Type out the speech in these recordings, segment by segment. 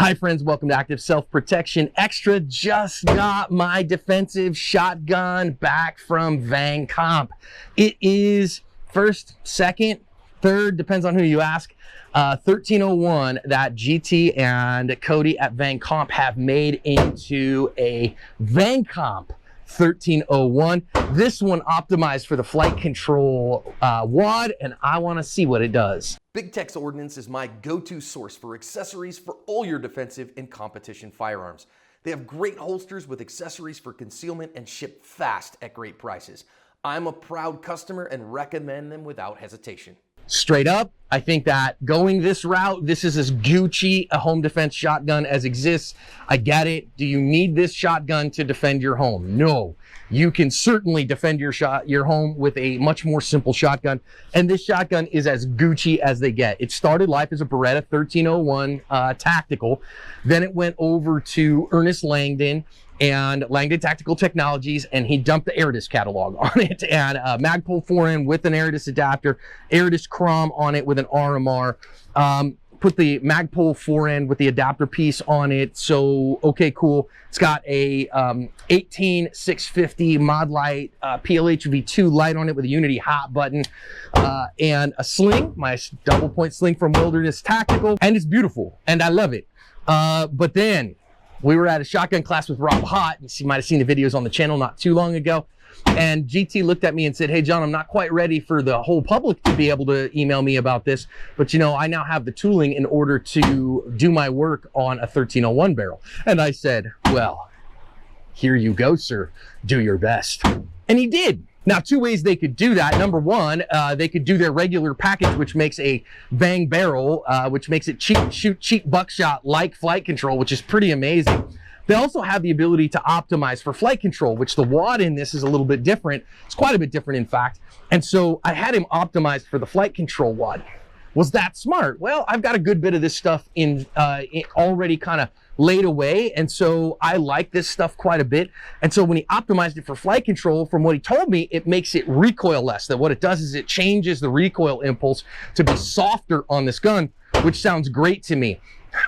Hi friends, welcome to Active Self-Protection Extra. Just got my defensive shotgun back from Vang Comp. It is first, second, third, depends on who you ask, 1301 that GT and Cody at Vang Comp have made into a Vang Comp 1301. This one optimized for the flight control wad, and I want to see what it does. Big Tech's Ordnance is my go-to source for accessories for all your defensive and competition firearms. They have great holsters with accessories for concealment and ship fast at great prices. I'm a proud customer and recommend them without hesitation. Straight up, I think that going this route, this is as Gucci a home defense shotgun as exists. I get it. Do you need this shotgun to defend your home? No. You can certainly defend your home with a much more simple shotgun, and this shotgun is as Gucci as they get. It started life as a Beretta 1301 tactical, then it went over to Ernest Langdon and Langdon Tactical Technologies, and he dumped the Aridus catalog on it, and Magpul 4N with an Aridus adapter, Aridus Crom on it with an RMR, put the Magpul 4N with the adapter piece on it. So okay, cool. It's got a 18650 mod light, PLH V2 light on it with a Unity hot button, and a sling, my double point sling from Wilderness Tactical, and it's beautiful and I love it. But then we were at a shotgun class with Rob Hott. You might have seen the videos on the channel not too long ago. And GT looked at me and said, "Hey, John, I'm not quite ready for the whole public to be able to email me about this, but you know, I now have the tooling in order to do my work on a 1301 barrel." And I said, "Well, here you go, sir. Do your best." And he did. Now, two ways they could do that. Number one, they could do their regular package, which makes a Vang barrel, which makes it cheap buckshot like flight control, which is pretty amazing. They also have the ability to optimize for flight control, which the wad in this is a little bit different. It's quite a bit different, in fact. And so I had him optimized for the flight control wad. Was that smart? Well, I've got a good bit of this stuff in already kind of laid away, and so I like this stuff quite a bit. And so when he optimized it for flight control, from what he told me, it makes it recoil less. That what it does is it changes the recoil impulse to be softer on this gun, which sounds great to me.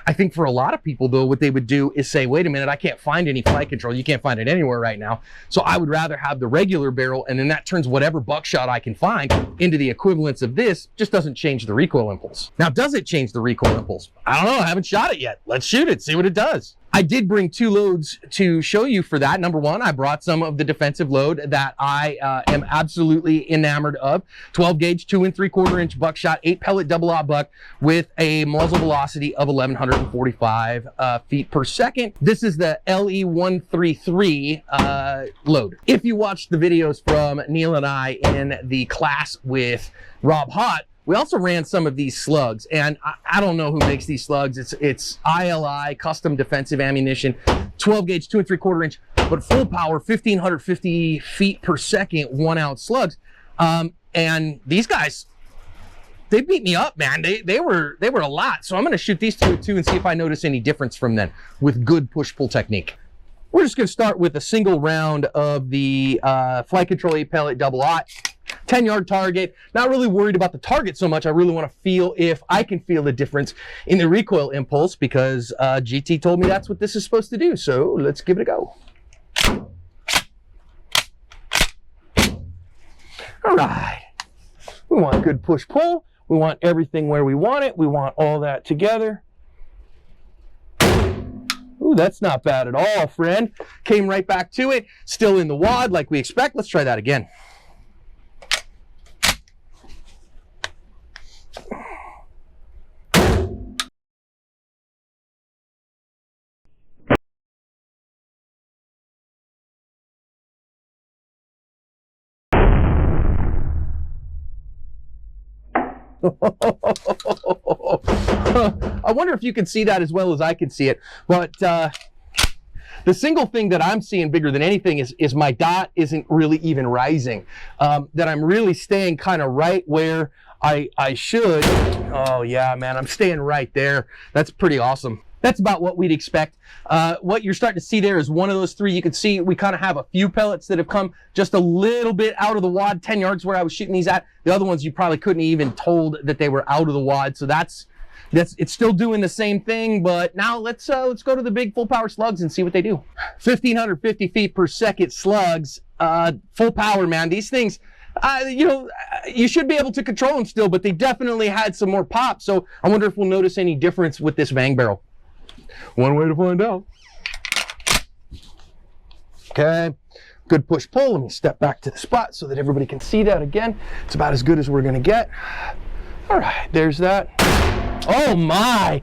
I think for a lot of people, though, what they would do is say, wait a minute, I can't find any flight control. You can't find it anywhere right now. So I would rather have the regular barrel, and then that turns whatever buckshot I can find into the equivalence of this. Just doesn't change the recoil impulse. Now, does it change the recoil impulse? I don't know. I haven't shot it yet. Let's shoot it, see what it does. I did bring two loads to show you for that. Number one, I brought some of the defensive load that I am absolutely enamored of. 12 gauge, 2 3/4 inch buckshot, 8 pellet double-aught buck with a muzzle velocity of 1145 feet per second. This is the LE133 load. If you watched the videos from Neil and I in the class with Rob Hott, we also ran some of these slugs, and I don't know who makes these slugs. It's ILI, custom defensive ammunition, 12 gauge, 2 3/4 inch, but full power, 1550 feet per second, 1 ounce slugs. And these guys, they beat me up, man. They were a lot. So I'm gonna shoot these two and see if I notice any difference from them with good push-pull technique. We're just gonna start with a single round of the flight control 8 pellet double-aught. 10-yard target. Not really worried about the target so much. I really want to feel if I can feel the difference in the recoil impulse, because GT told me that's what this is supposed to do. So let's give it a go. All right. We want good push-pull. We want everything where we want it. We want all that together. Ooh, that's not bad at all, friend. Came right back to it. Still in the wad like we expect. Let's try that again. I wonder if you can see that as well as I can see it, but the single thing that I'm seeing bigger than anything is my dot isn't really even rising, that I'm really staying kind of right where I should. Oh yeah, man, I'm staying right there. That's pretty awesome. That's about what we'd expect. What you're starting to see there is one of those three. You can see we kind of have a few pellets that have come just a little bit out of the wad, 10 yards where I was shooting these at. The other ones you probably couldn't even told that they were out of the wad. So that's it's still doing the same thing, but now let's go to the big full power slugs and see what they do. 1,550 feet per second slugs, full power, man. These things, you know, you should be able to control them still, but they definitely had some more pop. So I wonder if we'll notice any difference with this Vang barrel. One way to find out. Okay, good push pull. Let me step back to the spot so that everybody can see that again. It's about as good as we're gonna get. All right, there's that. Oh my,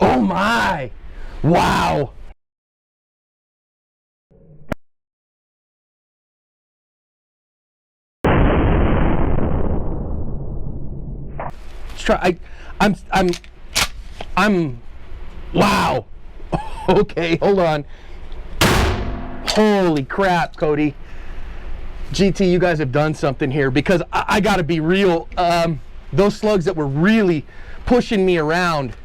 oh my, wow. Let's try, I'm, wow. Okay, hold on. Holy crap, Cody. GT, you guys have done something here, because I gotta be real. Those slugs that were really pushing me around.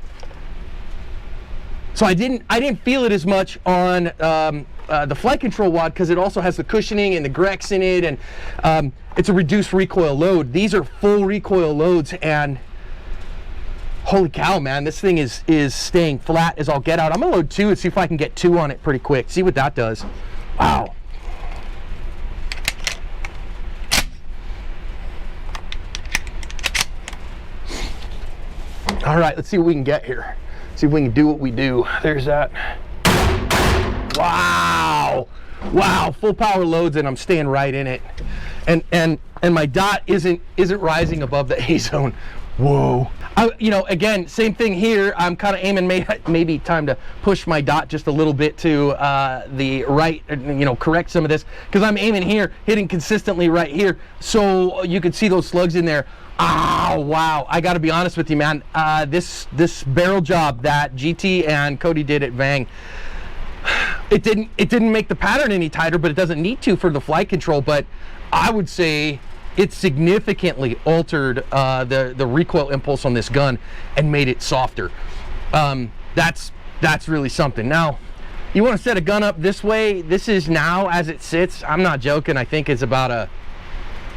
So I didn't feel it as much on the flight control wad, because it also has the cushioning and the Grex in it, and it's a reduced recoil load. These are full recoil loads, and holy cow, man, this thing is staying flat as all get out. I'm gonna load 2 and see if I can get 2 on it pretty quick. See what that does. Wow. All right, let's see what we can get here. See if we can do what we do. There's that. Wow. Wow, full power loads, and I'm staying right in it. And my dot isn't rising above the A zone. Whoa. You know, again, same thing here. I'm kind of aiming, maybe time to push my dot just a little bit to the right, you know, correct some of this, because I'm aiming here, hitting consistently right here, so you can see those slugs in there. Oh, wow. I got to be honest with you, man. This barrel job that GT and Cody did at Vang, it didn't make the pattern any tighter, but it doesn't need to for the flight control. But I would say it significantly altered the recoil impulse on this gun and made it softer. That's really something. Now, you want to set a gun up this way. This is now, as it sits, I'm not joking, I think it's about a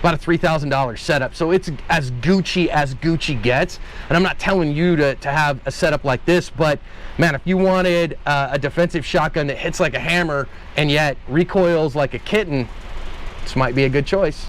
$3,000 setup. So it's as Gucci gets. And I'm not telling you to have a setup like this, but man, if you wanted a defensive shotgun that hits like a hammer and yet recoils like a kitten, this might be a good choice.